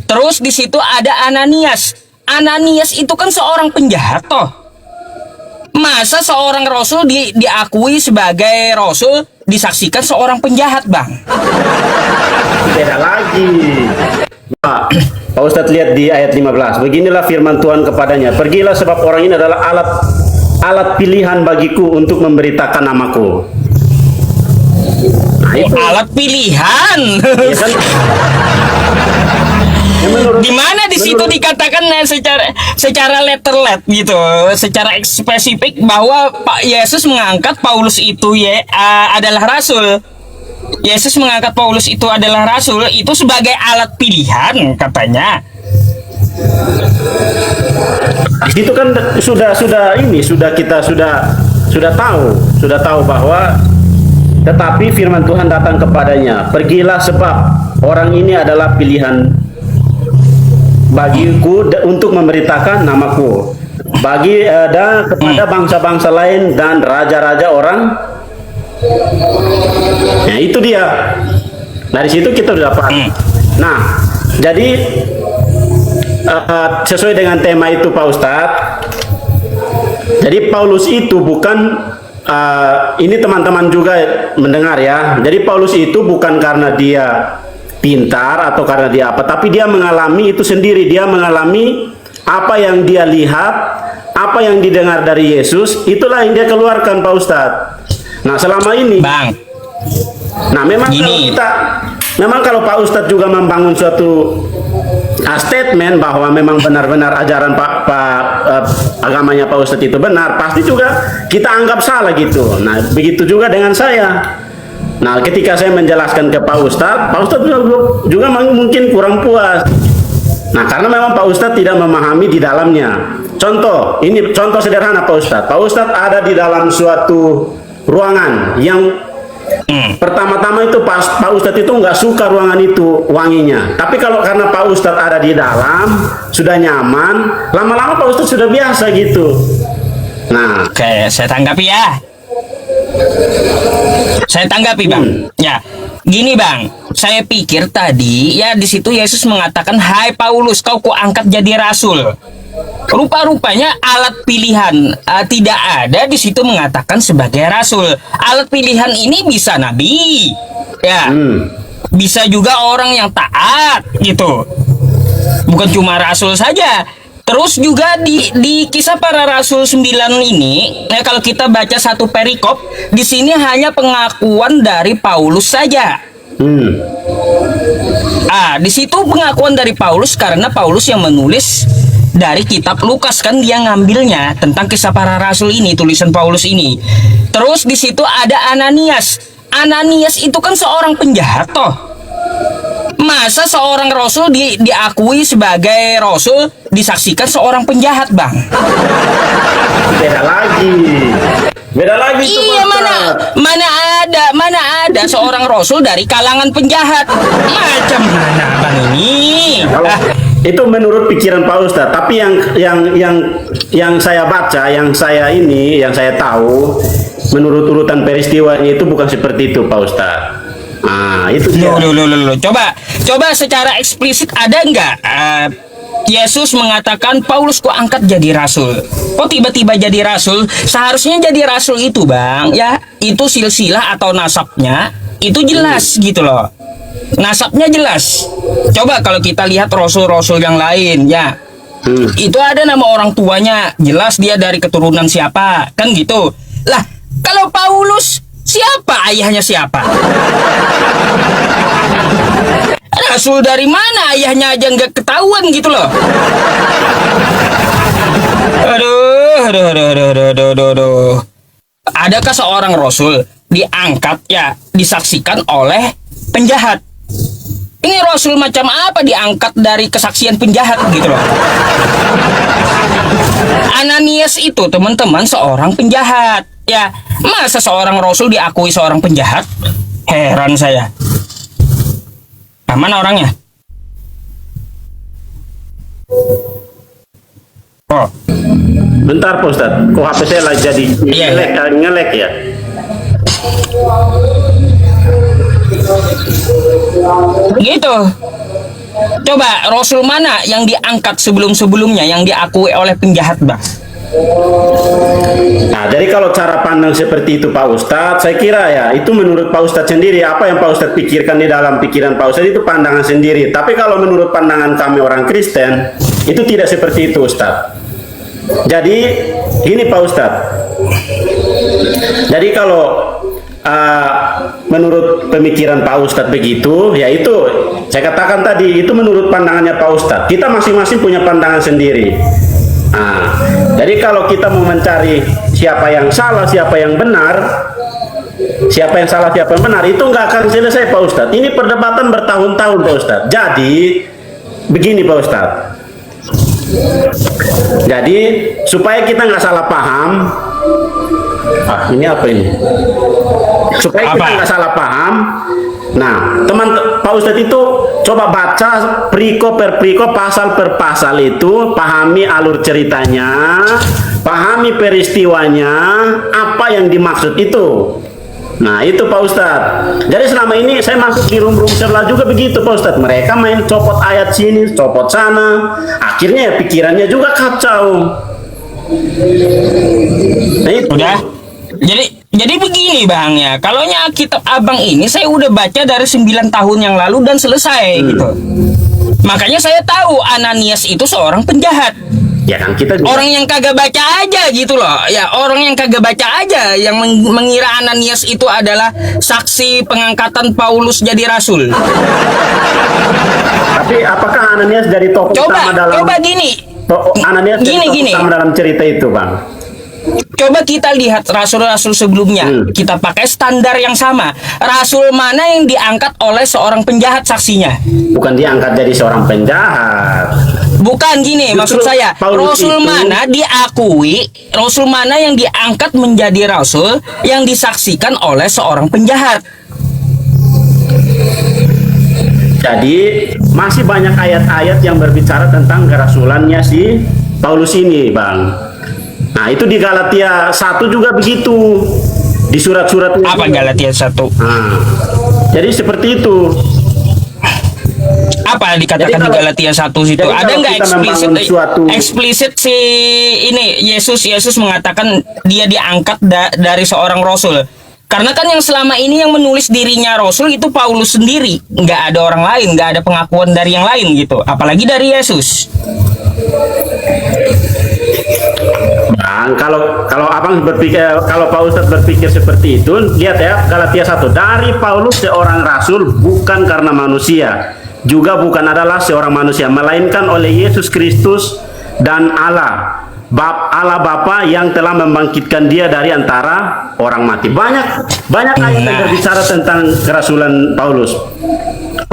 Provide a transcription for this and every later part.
Terus di situ ada Ananias. Ananias itu kan seorang penjahat toh. Masa seorang rasul diakui sebagai rasul disaksikan seorang penjahat, Bang? Beda lagi. Nah, Pak Ustadz lihat di ayat 15. Beginilah firman Tuhan kepadanya. Pergilah sebab orang ini adalah alat pilihan bagiku untuk memberitakan namaku. Nah, itu Alat pilihan. ya kan? Ya, Di mana di situ dikatakan secara letterlet gitu, secara spesifik bahwa Pak Yesus mengangkat Paulus itu adalah rasul. Yesus mengangkat Paulus itu adalah rasul itu sebagai alat pilihan katanya. Di situ kan sudah tahu bahwa tetapi firman Tuhan datang kepadanya, pergilah sebab orang ini adalah pilihan bagiku untuk memberitakan namaku kepada bangsa-bangsa lain dan raja-raja orang. Nah, itu dia. Dari situ kita sudah dapat. Nah, jadi sesuai dengan tema itu Pak Ustadz. Jadi Paulus itu bukan ini teman-teman juga mendengar ya. Jadi Paulus itu bukan karena dia pintar atau karena dia apa, tapi dia mengalami itu sendiri. Dia mengalami apa yang dia lihat, apa yang didengar dari Yesus, itulah yang dia keluarkan Pak Ustadz. Nah, selama ini Bang, nah memang gini. kalau Pak Ustadz juga membangun suatu statement bahwa memang benar-benar ajaran agamanya Pak Ustadz itu benar, pasti juga kita anggap salah gitu. Nah, begitu juga dengan saya. Nah, ketika saya menjelaskan ke Pak Ustadz juga mungkin kurang puas. Nah, karena memang Pak Ustadz tidak memahami di dalamnya. Ini contoh sederhana Pak Ustadz. Pak Ustadz ada di dalam suatu ruangan yang pertama-tama itu Pak Ustadz itu nggak suka ruangan itu wanginya. Tapi karena Pak Ustadz ada di dalam, sudah nyaman, lama-lama Pak Ustadz sudah biasa gitu. Nah, oke, saya tanggapi ya. Saya tanggapi Bang. Ya, gini Bang. Saya pikir tadi ya di situ Yesus mengatakan, "Hai Paulus, kau kuangkat jadi rasul." Rupa-rupanya alat pilihan tidak ada di situ mengatakan sebagai rasul. Alat pilihan ini bisa nabi, ya, bisa juga orang yang taat gitu. Bukan cuma rasul saja. Terus juga di kisah para rasul 9 ini, kalau kita baca satu perikop, di sini hanya pengakuan dari Paulus saja. Di situ pengakuan dari Paulus karena Paulus yang menulis dari kitab Lukas, kan dia ngambilnya tentang kisah para rasul ini, tulisan Paulus ini. Terus di situ ada Ananias. Ananias itu kan seorang penjahat toh. Masa seorang rasul diakui sebagai rasul disaksikan seorang penjahat, Bang? beda lagi itu, Iya, Pak. mana ada seorang rasul dari kalangan penjahat. Macam mana Bang ini? Itu menurut pikiran Pak Ustadz, tapi yang saya baca, yang saya tahu, menurut urutan peristiwanya itu bukan seperti itu Pak Ustadz. Nah, itu dia. Loh. Coba secara eksplisit ada nggak Yesus mengatakan Paulus ku angkat jadi rasul? Kok tiba-tiba jadi rasul? Seharusnya jadi rasul itu Bang, ya itu silsilah atau nasabnya itu jelas gitu loh. Nasabnya jelas. Coba kalau kita lihat rasul-rasul yang lain ya, itu ada nama orang tuanya, jelas dia dari keturunan siapa, kan gitu. Lah, kalau Paulus siapa ayahnya siapa? Rasul dari mana ayahnya aja nggak ketahuan gitu loh. Aduh. Adakah seorang rasul diangkat ya disaksikan oleh penjahat? Ini rasul macam apa diangkat dari kesaksian penjahat gitu loh. Ananias itu teman-teman seorang penjahat. Ya, masa seorang rasul diakui seorang penjahat? Heran saya. Mana orangnya? Oh. Bentar Pak Ustadz, kok HP saya lagi jadi ngelek ya? Gitu. Coba rasul mana yang diangkat sebelum-sebelumnya yang diakui oleh penjahat, Bang? Nah, jadi kalau cara pandang seperti itu Pak Ustadz, saya kira ya itu menurut Pak Ustadz sendiri, apa yang Pak Ustadz pikirkan di dalam pikiran Pak Ustadz itu pandangan sendiri. Tapi kalau menurut pandangan kami orang Kristen, itu tidak seperti itu Ustadz. Jadi gini Pak Ustadz, jadi kalau menurut pemikiran Pak Ustadz begitu, ya itu saya katakan tadi, itu menurut pandangannya Pak Ustadz. Kita masing-masing punya pandangan sendiri. Nah, jadi kalau kita mau mencari siapa yang salah, siapa yang benar, siapa yang salah, siapa yang benar, itu nggak akan selesai Pak Ustadz. Ini perdebatan bertahun-tahun Pak Ustadz. Jadi begini Pak Ustadz. Jadi supaya kita nggak salah paham, ini apa ini? Supaya kita nggak salah paham. Nah, Pak Ustadz itu coba baca periko per periko, pasal per pasal itu, pahami alur ceritanya, pahami peristiwanya, apa yang dimaksud itu. Nah, itu Pak Ustadz. Jadi selama ini saya masuk di room sebelah juga begitu Pak Ustadz. Mereka main copot ayat sini, copot sana. Akhirnya ya pikirannya juga kacau. Nah, itu. Udah. Jadi begini Bang ya, kalau kitab Abang ini saya udah baca dari 9 tahun yang lalu dan selesai gitu. Makanya saya tahu Ananias itu seorang penjahat. Ya kan kita juga. Orang yang kagak baca aja gitu loh. Ya orang yang kagak baca aja yang mengira Ananias itu adalah saksi pengangkatan Paulus jadi rasul. Tapi apakah Ananias dari tokoh utama dalam? Coba gini. Ananias dari tokoh Gini. utama dalam cerita itu Bang? Coba kita lihat rasul-rasul sebelumnya. Kita pakai standar yang sama. Rasul mana yang diangkat oleh seorang penjahat saksinya? Bukan diangkat jadi seorang penjahat. Bukan gini, maksud saya. Rasul mana diakui, rasul mana yang diangkat menjadi rasul yang disaksikan oleh seorang penjahat? Jadi masih banyak ayat-ayat yang berbicara tentang kerasulannya si Paulus ini, Bang. Nah, itu di Galatia 1 juga begitu. Di surat-surat apa juga. Galatia 1? Nah, jadi seperti itu. Apa dikatakan di Galatia 1 situ? Ada nggak eksplisit si ini Yesus mengatakan dia diangkat dari seorang rasul? Karena kan yang selama ini yang menulis dirinya rasul itu Paulus sendiri, nggak ada orang lain, nggak ada pengakuan dari yang lain gitu, apalagi dari Yesus. Bang, kalau abang berpikir, kalau Pak Ustadz berpikir seperti itu, lihat ya Galatia 1, dari Paulus seorang rasul bukan karena manusia, juga bukan adalah seorang manusia, melainkan oleh Yesus Kristus dan Allah Bapa yang telah membangkitkan dia dari antara orang mati. Banyak ayat yang berbicara tentang kerasulan Paulus.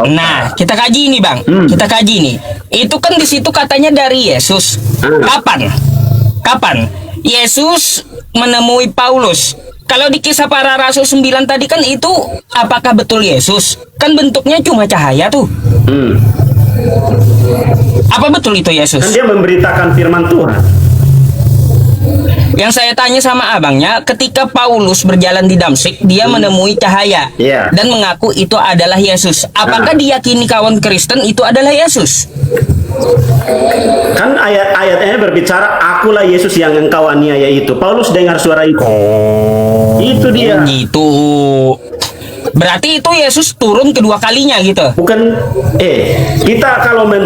Nah, kita kaji ini Bang. Kita kaji ini. Itu kan di situ katanya dari Yesus. Kapan Yesus menemui Paulus? Kalau di Kisah Para Rasul 9 tadi kan itu apakah betul Yesus? Kan bentuknya cuma cahaya tuh. Apa betul itu Yesus? Kan dia memberitakan firman Tuhan. Yang saya tanya sama abangnya, ketika Paulus berjalan di Damsyik, dia menemui cahaya dan mengaku itu adalah Yesus. Apakah diyakini kawan Kristen itu adalah Yesus? Kan ayat-ayatnya berbicara, akulah Yesus yang engkau aniaya itu. Paulus dengar suara itu. Itu dia. Gitu. Berarti itu Yesus turun kedua kalinya gitu. Bukan kita kalau mau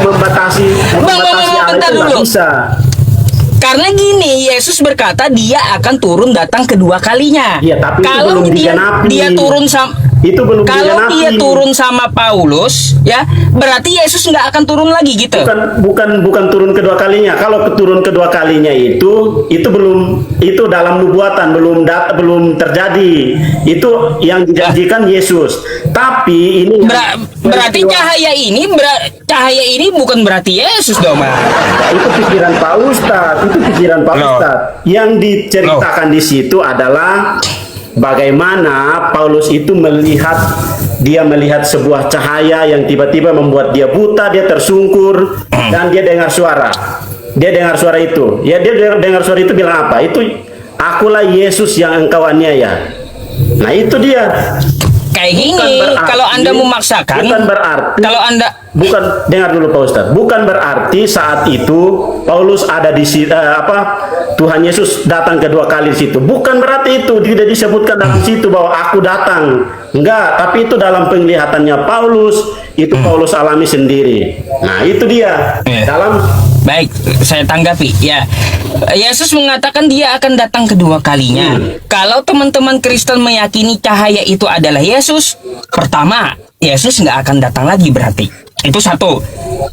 membatasi bentar dulu. Bisa. Karena gini, Yesus berkata dia akan turun datang kedua kalinya. Iya, tapi kalau dia turun kalau dia turun sama Paulus, ya berarti Yesus nggak akan turun lagi gitu. Bukan turun kedua kalinya. Kalau turun kedua kalinya itu dalam nubuatan belum terjadi. Itu yang dijanjikan Yesus. Tapi ini berarti cahaya ini bukan berarti Yesus dong, Mas. Itu pikiran Pak Ustadz. Yang diceritakan di situ adalah bagaimana Paulus itu melihat sebuah cahaya yang tiba-tiba membuat dia buta, dia tersungkur, dan dia dengar suara. Dia dengar suara itu. Ya, dia dengar suara itu bilang apa? Itu akulah Yesus yang engkau aniaya. Nah, itu dia. kayak Bukan gini, berarti- kalau Anda memaksakan, bukan berarti kalau Anda bukan, dengar dulu Pak Ustadz, bukan berarti saat itu Paulus ada di Tuhan Yesus datang kedua kali di situ, bukan berarti itu tidak disebutkan dalam situ bahwa aku datang, enggak, tapi itu dalam penglihatannya Paulus, itu Paulus alami sendiri. Nah itu dia dalam baik, saya tanggapi ya. Yesus mengatakan dia akan datang kedua kalinya. Kalau teman-teman Kristen meyakini cahaya itu adalah Yesus, pertama, Yesus nggak akan datang lagi berarti. Itu satu.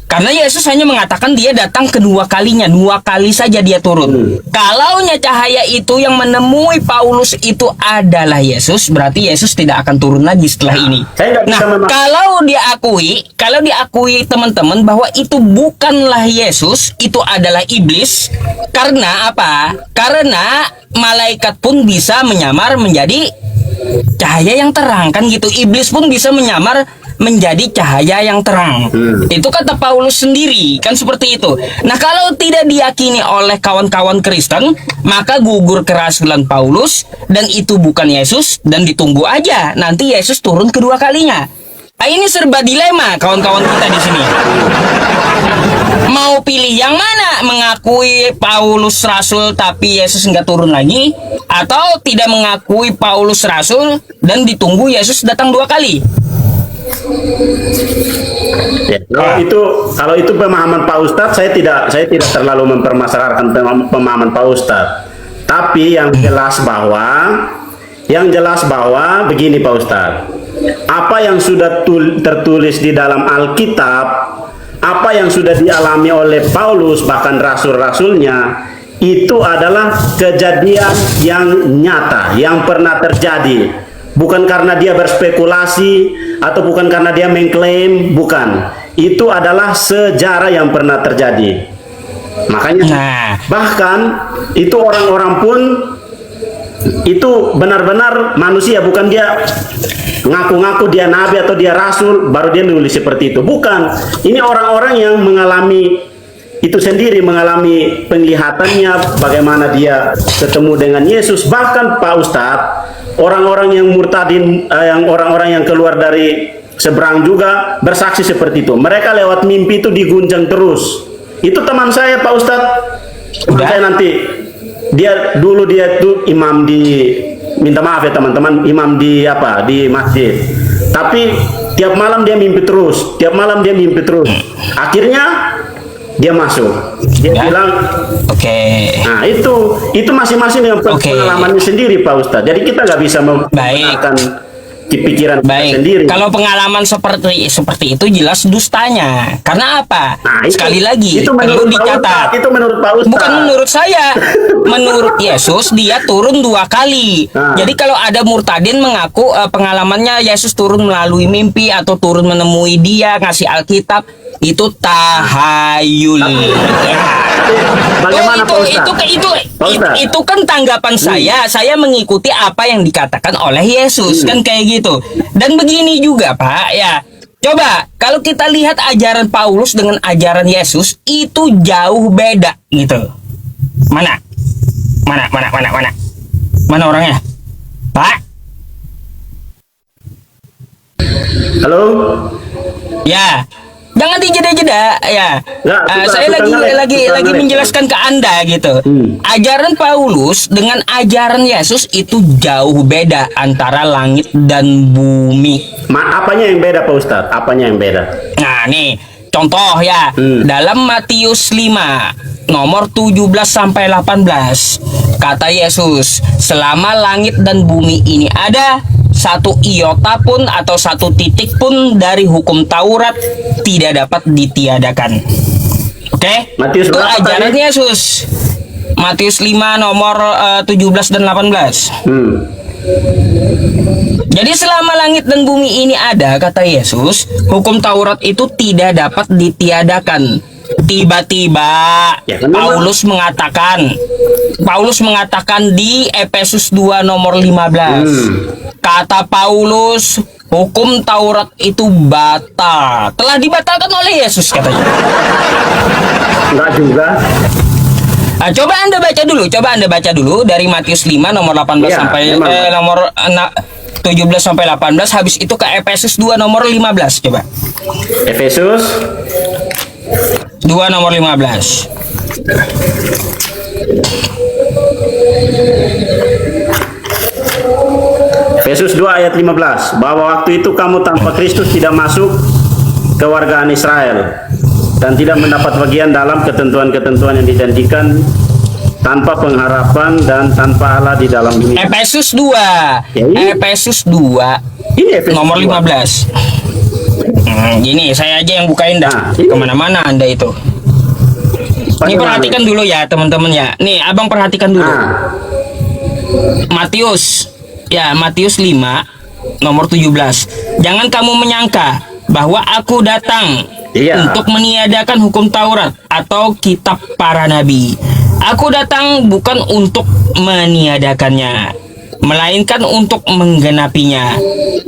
Karena Yesus hanya mengatakan dia datang kedua kalinya, 2 kali saja dia turun. Kalaunya cahaya itu yang menemui Paulus itu adalah Yesus, berarti Yesus tidak akan turun lagi setelah ini. saya nggak bisa Nah, kalau diakui teman-teman bahwa itu bukanlah Yesus, itu adalah iblis. Karena apa? Karena malaikat pun bisa menyamar menjadi cahaya yang terang, kan gitu. Iblis pun bisa menyamar menjadi cahaya yang terang. Itu kata Paulus sendiri, kan seperti itu. Nah, kalau tidak diyakini oleh kawan-kawan Kristen, maka gugur kerasulan Paulus dan itu bukan Yesus, dan ditunggu aja nanti Yesus turun kedua kalinya. Nah, ini serba dilema kawan-kawan kita di sini. Mau pilih yang mana? Mengakui Paulus rasul tapi Yesus nggak turun lagi, atau tidak mengakui Paulus rasul dan ditunggu Yesus datang 2 kali? ya, kalau itu pemahaman Pak Ustadz, saya tidak terlalu mempermasalahkan pemahaman Pak Ustadz. Tapi yang jelas bahwa begini Pak Ustadz, apa yang sudah tertulis di dalam Alkitab, apa yang sudah dialami oleh Paulus bahkan rasul-rasulnya, itu adalah kejadian yang nyata yang pernah terjadi. Bukan karena dia berspekulasi atau bukan karena dia mengklaim, bukan. Itu adalah sejarah yang pernah terjadi. Makanya bahkan itu orang-orang pun itu benar-benar manusia, bukan dia ngaku-ngaku dia nabi atau dia rasul baru dia nulis seperti itu. Bukan. Ini orang-orang yang mengalami itu sendiri, mengalami penglihatannya bagaimana dia ketemu dengan Yesus. Bahkan Pak Ustadz, orang-orang yang murtadin, yang orang-orang yang keluar dari seberang juga bersaksi seperti itu. Mereka lewat mimpi itu diguncang terus. Itu teman saya Pak Ustadz. Teman saya nanti dia tuh imam di, minta maaf ya teman-teman, imam di masjid. Tapi tiap malam dia mimpi terus, Akhirnya dia masuk. Dia bilang, nah itu masing-masing dengan pengalamannya sendiri Pak Ustadz. Jadi kita nggak bisa menggunakan pikiran kita sendiri. Kalau pengalaman seperti itu jelas dustanya. Karena apa? Nah, sekali lagi itu perlu menurut dicatat. Itu menurut Pak Ustadz. Bukan menurut saya. Menurut Yesus dia turun 2 kali. Jadi kalau ada murtadin mengaku pengalamannya Yesus turun melalui mimpi atau turun menemui dia ngasih Alkitab, itu tahayul. Bagaimana Pak Ustadz? Itu kan tanggapan saya mengikuti apa yang dikatakan oleh Yesus, kan kayak gitu. Dan begini juga Pak ya, coba kalau kita lihat ajaran Paulus dengan ajaran Yesus itu jauh beda gitu. Mana orangnya Pak? Halo? Ya, jangan dijeda-jeda ya. Saya lagi menjelaskan ke Anda gitu. Ajaran Paulus dengan ajaran Yesus itu jauh beda antara langit dan bumi. Apanya yang beda Pak Ustadz? Apanya yang beda? Nah, nih contoh ya. Dalam Matius 5 nomor 17 sampai 18 kata Yesus, selama langit dan bumi ini ada, satu iota pun atau satu titik pun dari hukum Taurat tidak dapat ditiadakan. Oke? Matius Itu berapa ajaran tadi? Yesus. Matius 5 nomor 17 dan 18. Jadi selama langit dan bumi ini ada, kata Yesus, hukum Taurat itu tidak dapat ditiadakan. Tiba-tiba Paulus mengatakan di Efesus 2 nomor 15. Kata Paulus, hukum Taurat itu batal. Telah dibatalkan oleh Yesus katanya. Enggak juga. Nah, coba Anda baca dulu dari Matius 5 nomor 18 sampai nomor 17 sampai 18, habis itu ke Efesus 2 nomor 15 coba. Efesus 2 nomor 15. Efesus 2 ayat 15, bahwa waktu itu kamu tanpa Kristus tidak masuk kewargaan Israel dan tidak mendapat bagian dalam ketentuan-ketentuan yang dijanjikan, tanpa pengharapan dan tanpa Allah di dalam dunia. Efesus 2. Ini- Efesus 2 Ini Efesus nomor 2. 15. Gini, saya aja yang bukain dah. Nah, ini- Kemana-mana Anda itu. Ini perhatikan dulu ya teman-teman ya. Nih, abang perhatikan dulu. Nah, Matius, ya Matius 5 nomor 17. Jangan kamu menyangka bahwa aku datang Iya. untuk meniadakan hukum Taurat atau kitab para nabi. Aku datang bukan untuk meniadakannya, melainkan untuk menggenapinya.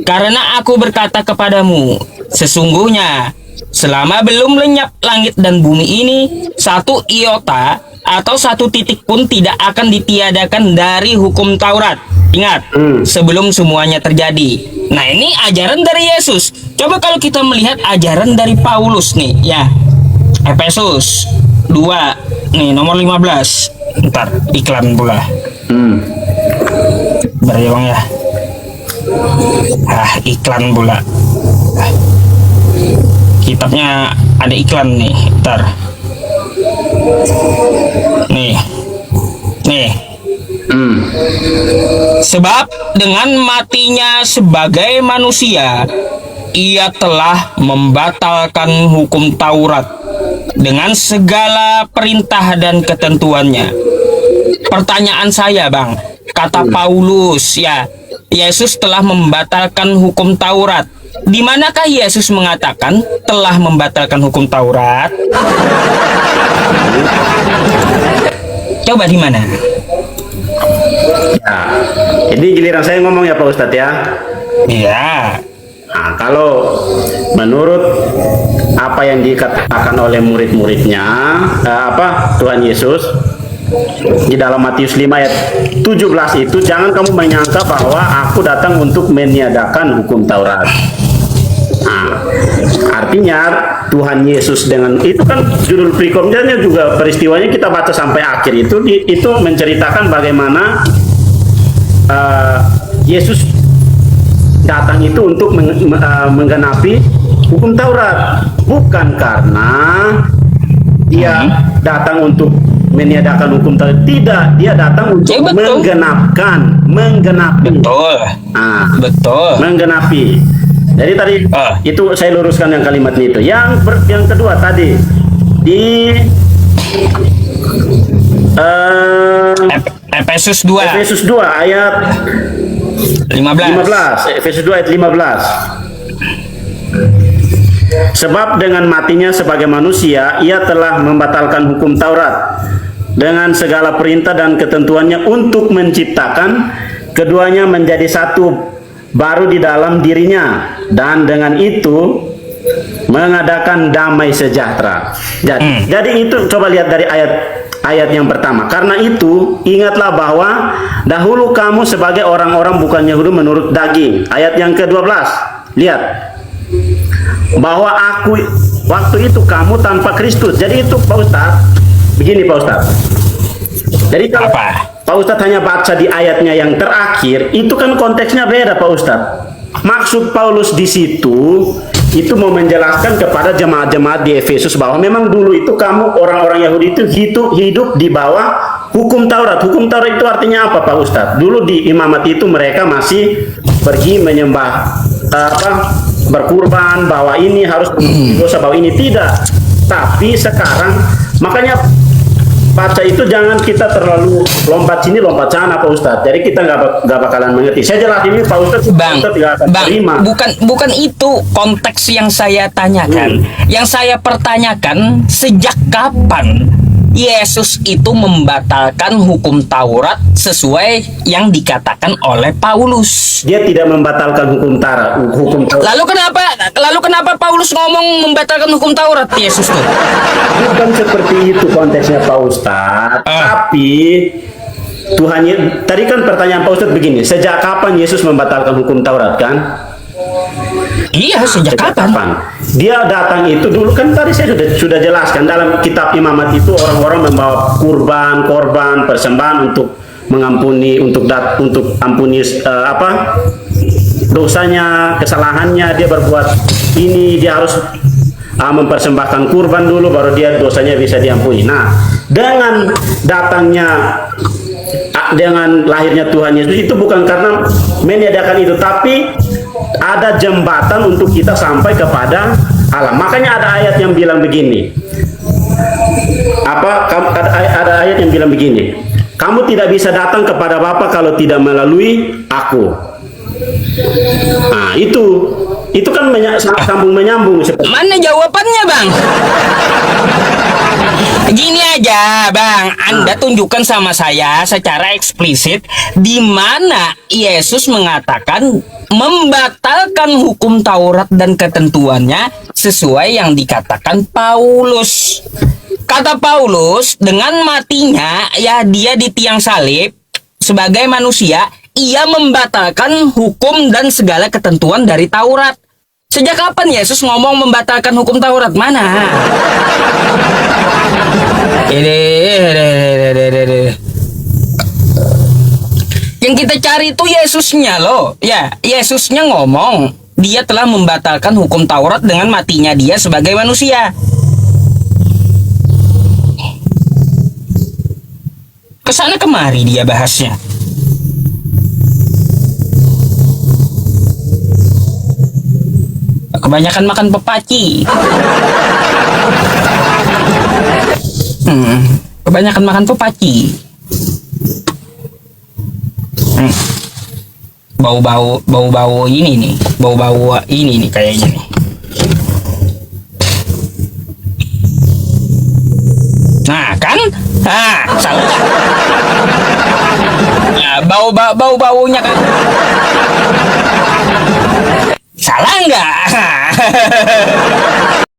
Karena aku berkata kepadamu, sesungguhnya selama belum lenyap langit dan bumi ini, satu iota atau satu titik pun tidak akan ditiadakan dari hukum Taurat. Ingat, sebelum semuanya terjadi. Nah, ini ajaran dari Yesus. Coba kalau kita melihat ajaran dari Paulus nih, ya. Efesus 2, nih nomor 15. Ntar, iklan pula. Bentar ya bang ya. Iklan pula. Kitabnya ada iklan nih, ntar. Nih. Sebab dengan matinya sebagai manusia, ia telah membatalkan hukum Taurat dengan segala perintah dan ketentuannya. Pertanyaan saya bang, kata Paulus ya, Yesus telah membatalkan hukum Taurat. Di manakah Yesus mengatakan telah membatalkan hukum Taurat? Coba di mana? ya. Ini giliran saya ngomong ya Pak Ustadz ya. Iya. Nah, kalau menurut apa yang dikatakan oleh murid-muridnya, Tuhan Yesus di dalam Matius 5 ayat 17 itu, jangan kamu menyangka bahwa aku datang untuk meniadakan hukum Taurat. Nah, artinya Tuhan Yesus dengan itu kan judul prekomnya juga peristiwanya kita baca sampai akhir itu menceritakan bagaimana Yesus datang itu untuk menggenapi hukum Taurat, bukan karena dia datang untuk meniadakan hukum Taurat, tidak, dia datang untuk Ya, betul. menggenapi. Betul. Ah, Betul. menggenapi. Jadi tadi itu saya luruskan yang kalimat itu. Yang kedua tadi di Efesus 2 Efesus 2 ayat 15. Efesus 2 ayat 15. Sebab dengan matinya sebagai manusia, ia telah membatalkan hukum Taurat dengan segala perintah dan ketentuannya untuk menciptakan keduanya menjadi satu baru di dalam dirinya, dan dengan itu mengadakan damai sejahtera. Jadi itu coba lihat dari ayat yang pertama. Karena itu ingatlah bahwa dahulu kamu sebagai orang-orang bukan Yahudi menurut daging. Ayat yang ke-12. Lihat. Bahwa waktu itu kamu tanpa Kristus. Jadi itu Pak Ustadz. Begini Pak Ustadz. Jadi kalau Pak Ustadz hanya baca di ayatnya yang terakhir, itu kan konteksnya beda Pak Ustadz. Maksud Paulus di situ itu mau menjelaskan kepada jemaat-jemaat di Efesus bahwa memang dulu itu kamu orang-orang Yahudi itu hidup di bawah hukum Taurat. Hukum Taurat itu artinya apa Pak Ustadz? Dulu di imamat itu mereka masih pergi menyembah berkurban, bahwa ini harus dosa, bahwa ini tidak. Tapi sekarang makanya baca itu jangan kita terlalu lompat sini lompat sana Pak Ustadz. Jadi kita nggak bakalan mengerti. Saya jelasin ini Pak Ustadz, Bang, nggak akan terima. bukan itu konteks yang saya tanyakan. Yang saya pertanyakan, sejak kapan Yesus itu membatalkan hukum Taurat sesuai yang dikatakan oleh Paulus? Dia tidak membatalkan hukum Taurat. Lalu kenapa Paulus ngomong membatalkan hukum Taurat Yesus tuh? Bukan seperti itu konteksnya Pak Ustadz. Tapi tadi kan pertanyaan Pak Ustadz begini, sejak kapan Yesus membatalkan hukum Taurat kan? Iya, sejak kapan? Dia datang itu dulu kan tadi saya sudah jelaskan dalam kitab Imamat itu orang-orang membawa korban persembahan untuk mengampuni untuk ampuni dosanya, kesalahannya, dia berbuat ini, dia harus mempersembahkan kurban dulu baru dia dosanya bisa diampuni. Nah, dengan lahirnya Tuhan Yesus itu bukan karena menyediakan itu, tapi ada jembatan untuk kita sampai kepada Allah. Makanya ada ayat yang bilang begini. Ada ayat yang bilang begini. Kamu tidak bisa datang kepada Bapa kalau tidak melalui aku. Nah, itu kan sambung menyambung. Mana jawabannya, Bang? Gini aja, Bang, Anda tunjukkan sama saya secara eksplisit di mana Yesus mengatakan membatalkan hukum Taurat dan ketentuannya sesuai yang dikatakan Paulus. Kata Paulus, dengan matinya ya dia di tiang salib sebagai manusia, ia membatalkan hukum dan segala ketentuan dari Taurat. Sejak kapan Yesus ngomong membatalkan hukum Taurat? Mana? Yang kita cari itu Yesusnya loh. Ya, Yesusnya ngomong dia telah membatalkan hukum Taurat dengan matinya dia sebagai manusia. Kesana kemari dia bahasnya. Kebanyakan makan pepaci. Kebanyakan makan pepaci. Bau-bau ini nih. Bau-bau ini nih kayaknya nih. Nah, kan? Nah, salah. Nah, bau-baunya kan. Salah nggak?